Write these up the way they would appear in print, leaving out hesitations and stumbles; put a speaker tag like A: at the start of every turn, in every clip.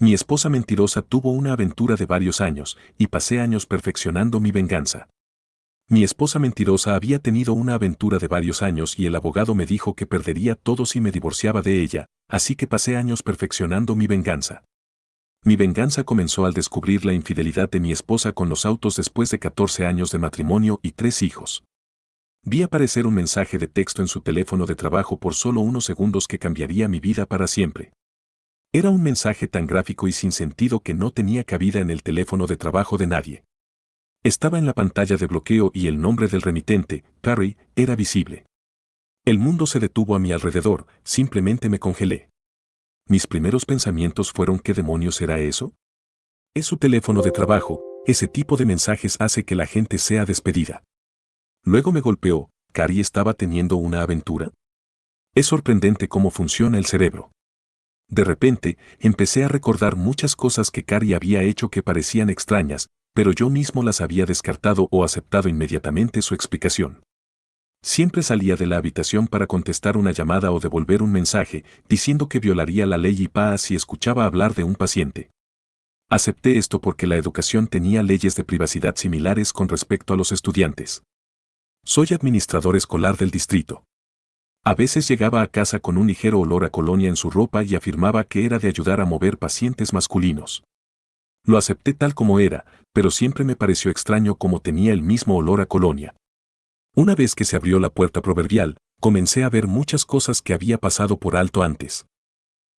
A: Mi esposa mentirosa tuvo una aventura de varios años, y pasé años perfeccionando mi venganza. Mi esposa mentirosa había tenido una aventura de varios años y el abogado me dijo que perdería todo si me divorciaba de ella, así que pasé años perfeccionando mi venganza. Mi venganza comenzó al descubrir la infidelidad de mi esposa con los autos después de 14 años de matrimonio y 3 hijos. Vi aparecer un mensaje de texto en su teléfono de trabajo por solo unos segundos que cambiaría mi vida para siempre. Era un mensaje tan gráfico y sin sentido que no tenía cabida en el teléfono de trabajo de nadie. Estaba en la pantalla de bloqueo y el nombre del remitente, Carrie, era visible. El mundo se detuvo a mi alrededor, simplemente me congelé. Mis primeros pensamientos fueron: ¿qué demonios era eso? Es su teléfono de trabajo, ese tipo de mensajes hace que la gente sea despedida. Luego me golpeó: ¿Carrie estaba teniendo una aventura? Es sorprendente cómo funciona el cerebro. De repente, empecé a recordar muchas cosas que Carrie había hecho que parecían extrañas, pero yo mismo las había descartado o aceptado inmediatamente su explicación. Siempre salía de la habitación para contestar una llamada o devolver un mensaje, diciendo que violaría la ley y paz si escuchaba hablar de un paciente. Acepté esto porque la educación tenía leyes de privacidad similares con respecto a los estudiantes. Soy administrador escolar del distrito. A veces llegaba a casa con un ligero olor a colonia en su ropa y afirmaba que era de ayudar a mover pacientes masculinos. Lo acepté tal como era, pero siempre me pareció extraño cómo tenía el mismo olor a colonia. Una vez que se abrió la puerta proverbial, comencé a ver muchas cosas que había pasado por alto antes.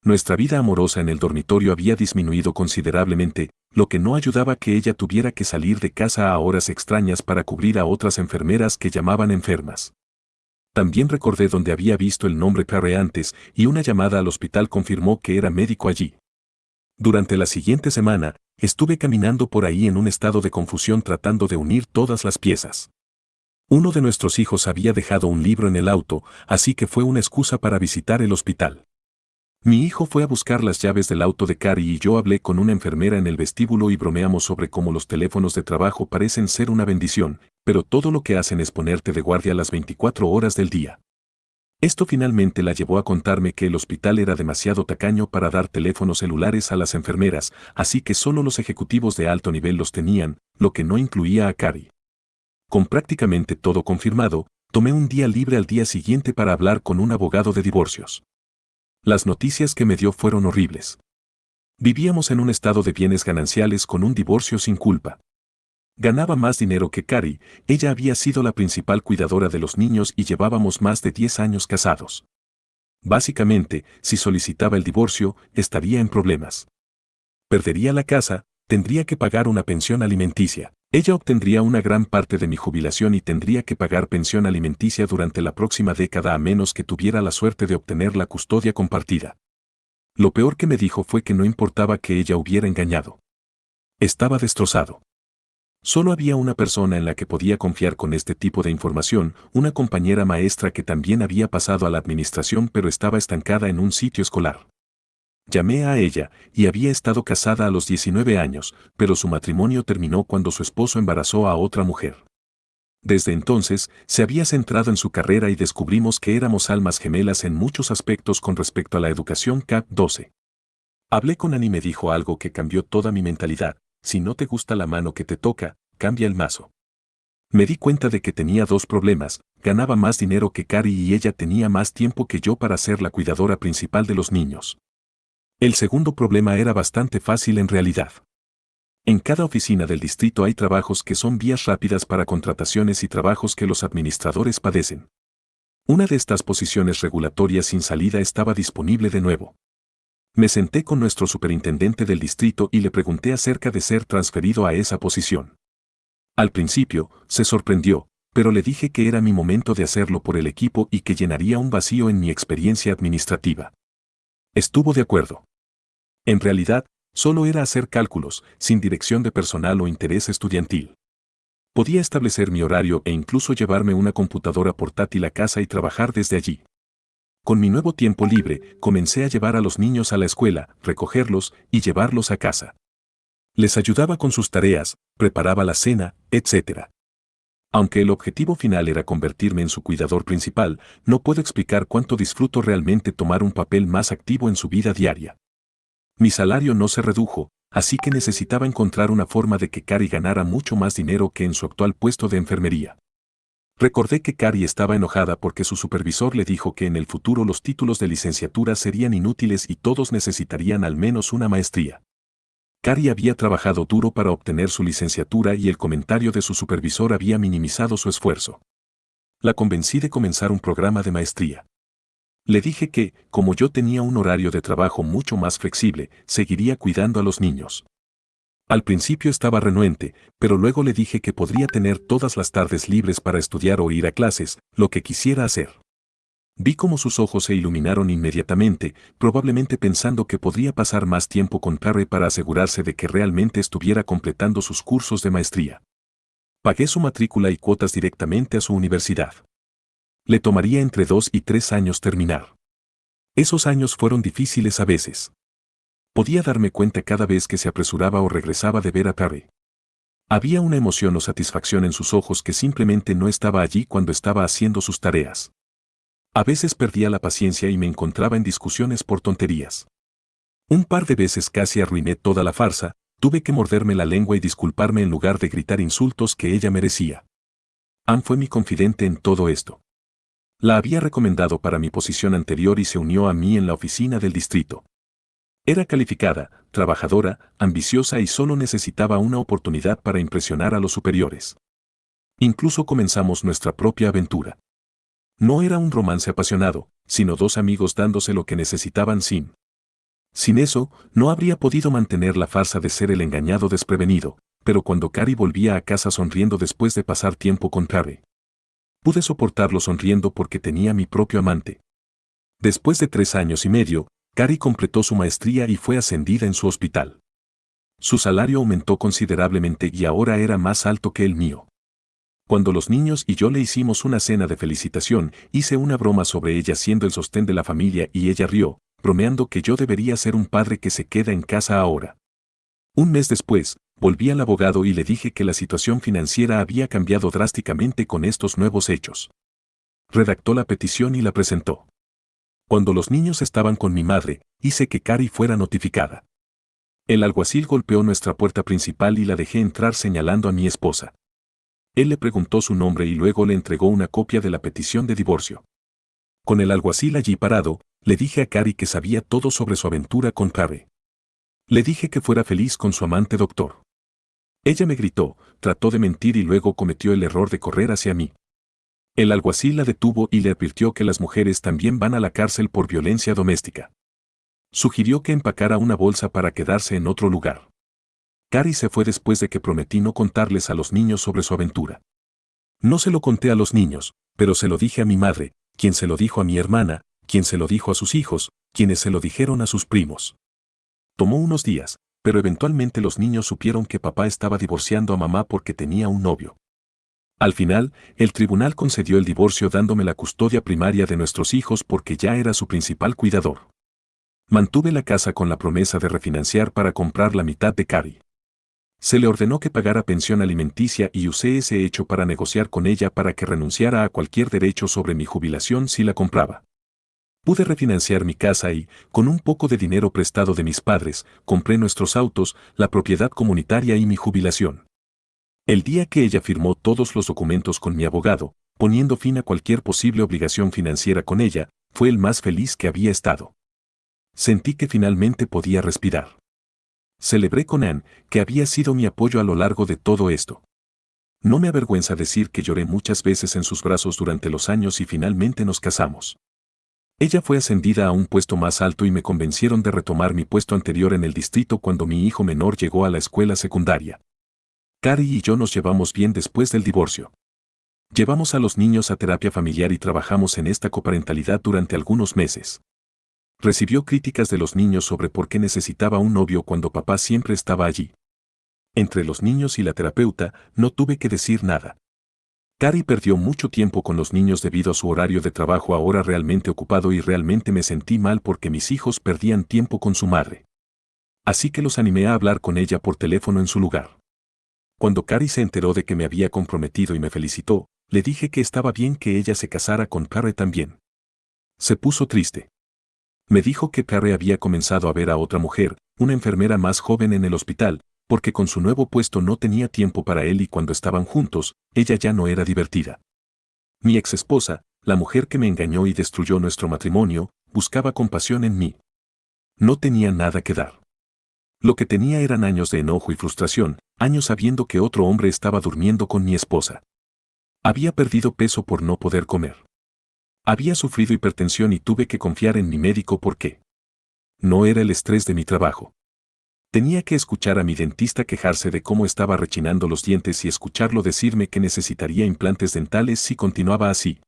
A: Nuestra vida amorosa en el dormitorio había disminuido considerablemente, lo que no ayudaba a que ella tuviera que salir de casa a horas extrañas para cubrir a otras enfermeras que llamaban enfermas. También recordé dónde había visto el nombre Carrie antes y una llamada al hospital confirmó que era médico allí. Durante la siguiente semana, estuve caminando por ahí en un estado de confusión tratando de unir todas las piezas. Uno de nuestros hijos había dejado un libro en el auto, así que fue una excusa para visitar el hospital. Mi hijo fue a buscar las llaves del auto de Carrie y yo hablé con una enfermera en el vestíbulo y bromeamos sobre cómo los teléfonos de trabajo parecen ser una bendición, pero todo lo que hacen es ponerte de guardia las 24 horas del día. Esto finalmente la llevó a contarme que el hospital era demasiado tacaño para dar teléfonos celulares a las enfermeras, así que solo los ejecutivos de alto nivel los tenían, lo que no incluía a Carrie. Con prácticamente todo confirmado, tomé un día libre al día siguiente para hablar con un abogado de divorcios. Las noticias que me dio fueron horribles. Vivíamos en un estado de bienes gananciales con un divorcio sin culpa. Ganaba más dinero que Carrie, ella había sido la principal cuidadora de los niños y llevábamos más de 10 años casados. Básicamente, si solicitaba el divorcio, estaría en problemas. Perdería la casa, tendría que pagar una pensión alimenticia. Ella obtendría una gran parte de mi jubilación y tendría que pagar pensión alimenticia durante la próxima década a menos que tuviera la suerte de obtener la custodia compartida. Lo peor que me dijo fue que no importaba que ella hubiera engañado. Estaba destrozado. Solo había una persona en la que podía confiar con este tipo de información, una compañera maestra que también había pasado a la administración pero estaba estancada en un sitio escolar. Llamé a ella, y había estado casada a los 19 años, pero su matrimonio terminó cuando su esposo embarazó a otra mujer. Desde entonces, se había centrado en su carrera y descubrimos que éramos almas gemelas en muchos aspectos con respecto a la educación CAP-12. Hablé con Annie y me dijo algo que cambió toda mi mentalidad: si no te gusta la mano que te toca, cambia el mazo. Me di cuenta de que tenía dos problemas: ganaba más dinero que Carrie y ella tenía más tiempo que yo para ser la cuidadora principal de los niños. El segundo problema era bastante fácil en realidad. En cada oficina del distrito hay trabajos que son vías rápidas para contrataciones y trabajos que los administradores padecen. Una de estas posiciones regulatorias sin salida estaba disponible de nuevo. Me senté con nuestro superintendente del distrito y le pregunté acerca de ser transferido a esa posición. Al principio, se sorprendió, pero le dije que era mi momento de hacerlo por el equipo y que llenaría un vacío en mi experiencia administrativa. Estuvo de acuerdo. En realidad, solo era hacer cálculos, sin dirección de personal o interés estudiantil. Podía establecer mi horario e incluso llevarme una computadora portátil a casa y trabajar desde allí. Con mi nuevo tiempo libre, comencé a llevar a los niños a la escuela, recogerlos y llevarlos a casa. Les ayudaba con sus tareas, preparaba la cena, etc. Aunque el objetivo final era convertirme en su cuidador principal, no puedo explicar cuánto disfruto realmente tomar un papel más activo en su vida diaria. Mi salario no se redujo, así que necesitaba encontrar una forma de que Cari ganara mucho más dinero que en su actual puesto de enfermería. Recordé que Cari estaba enojada porque su supervisor le dijo que en el futuro los títulos de licenciatura serían inútiles y todos necesitarían al menos una maestría. Cari había trabajado duro para obtener su licenciatura y el comentario de su supervisor había minimizado su esfuerzo. La convencí de comenzar un programa de maestría. Le dije que, como yo tenía un horario de trabajo mucho más flexible, seguiría cuidando a los niños. Al principio estaba renuente, pero luego le dije que podría tener todas las tardes libres para estudiar o ir a clases, lo que quisiera hacer. Vi cómo sus ojos se iluminaron inmediatamente, probablemente pensando que podría pasar más tiempo con Carrie para asegurarse de que realmente estuviera completando sus cursos de maestría. Pagué su matrícula y cuotas directamente a su universidad. Le tomaría entre 2 y 3 años terminar. Esos años fueron difíciles a veces. Podía darme cuenta cada vez que se apresuraba o regresaba de ver a Carrie. Había una emoción o satisfacción en sus ojos que simplemente no estaba allí cuando estaba haciendo sus tareas. A veces perdía la paciencia y me encontraba en discusiones por tonterías. Un par de veces casi arruiné toda la farsa, tuve que morderme la lengua y disculparme en lugar de gritar insultos que ella merecía. Ann fue mi confidente en todo esto. La había recomendado para mi posición anterior y se unió a mí en la oficina del distrito. Era calificada, trabajadora, ambiciosa y solo necesitaba una oportunidad para impresionar a los superiores. Incluso comenzamos nuestra propia aventura. No era un romance apasionado, sino dos amigos dándose lo que necesitaban Sin eso, no habría podido mantener la farsa de ser el engañado desprevenido, pero cuando Cari volvía a casa sonriendo después de pasar tiempo con Carrie, pude soportarlo sonriendo porque tenía mi propio amante. Después de 3 años y medio, Cari completó su maestría y fue ascendida en su hospital. Su salario aumentó considerablemente y ahora era más alto que el mío. Cuando los niños y yo le hicimos una cena de felicitación, hice una broma sobre ella siendo el sostén de la familia y ella rió, bromeando que yo debería ser un padre que se queda en casa ahora. Un mes después, volví al abogado y le dije que la situación financiera había cambiado drásticamente con estos nuevos hechos. Redactó la petición y la presentó. Cuando los niños estaban con mi madre, hice que Cari fuera notificada. El alguacil golpeó nuestra puerta principal y la dejé entrar señalando a mi esposa. Él le preguntó su nombre y luego le entregó una copia de la petición de divorcio. Con el alguacil allí parado, le dije a Cari que sabía todo sobre su aventura con Carrie. Le dije que fuera feliz con su amante doctor. Ella me gritó, trató de mentir y luego cometió el error de correr hacia mí. El alguacil la detuvo y le advirtió que las mujeres también van a la cárcel por violencia doméstica. Sugirió que empacara una bolsa para quedarse en otro lugar. Cari se fue después de que prometí no contarles a los niños sobre su aventura. No se lo conté a los niños, pero se lo dije a mi madre, quien se lo dijo a mi hermana, quien se lo dijo a sus hijos, quienes se lo dijeron a sus primos. Tomó unos días, pero eventualmente los niños supieron que papá estaba divorciando a mamá porque tenía un novio. Al final, el tribunal concedió el divorcio dándome la custodia primaria de nuestros hijos porque ya era su principal cuidador. Mantuve la casa con la promesa de refinanciar para comprar la mitad de Cari. Se le ordenó que pagara pensión alimenticia y usé ese hecho para negociar con ella para que renunciara a cualquier derecho sobre mi jubilación si la compraba. Pude refinanciar mi casa y, con un poco de dinero prestado de mis padres, compré nuestros autos, la propiedad comunitaria y mi jubilación. El día que ella firmó todos los documentos con mi abogado, poniendo fin a cualquier posible obligación financiera con ella, fue el más feliz que había estado. Sentí que finalmente podía respirar. Celebré con Ann, que había sido mi apoyo a lo largo de todo esto. No me avergüenza decir que lloré muchas veces en sus brazos durante los años y finalmente nos casamos. Ella fue ascendida a un puesto más alto y me convencieron de retomar mi puesto anterior en el distrito cuando mi hijo menor llegó a la escuela secundaria. Cari y yo nos llevamos bien después del divorcio. Llevamos a los niños a terapia familiar y trabajamos en esta coparentalidad durante algunos meses. Recibió críticas de los niños sobre por qué necesitaba un novio cuando papá siempre estaba allí. Entre los niños y la terapeuta, no tuve que decir nada. Cari perdió mucho tiempo con los niños debido a su horario de trabajo ahora realmente ocupado y realmente me sentí mal porque mis hijos perdían tiempo con su madre. Así que los animé a hablar con ella por teléfono en su lugar. Cuando Cari se enteró de que me había comprometido y me felicitó, le dije que estaba bien que ella se casara con Carrie también. Se puso triste. Me dijo que Carrie había comenzado a ver a otra mujer, una enfermera más joven en el hospital, porque con su nuevo puesto no tenía tiempo para él y cuando estaban juntos, ella ya no era divertida. Mi ex esposa, la mujer que me engañó y destruyó nuestro matrimonio, buscaba compasión en mí. No tenía nada que dar. Lo que tenía eran años de enojo y frustración, años sabiendo que otro hombre estaba durmiendo con mi esposa. Había perdido peso por no poder comer. Había sufrido hipertensión y tuve que confiar en mi médico porque no era el estrés de mi trabajo. Tenía que escuchar a mi dentista quejarse de cómo estaba rechinando los dientes y escucharlo decirme que necesitaría implantes dentales si continuaba así.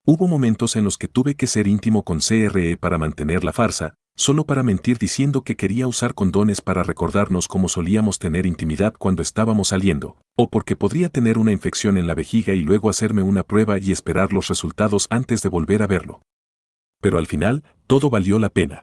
A: Hubo momentos en los que tuve que ser íntimo con CRE para mantener la farsa, solo para mentir diciendo que quería usar condones para recordarnos cómo solíamos tener intimidad cuando estábamos saliendo, o porque podría tener una infección en la vejiga y luego hacerme una prueba y esperar los resultados antes de volver a verlo. Pero al final, todo valió la pena.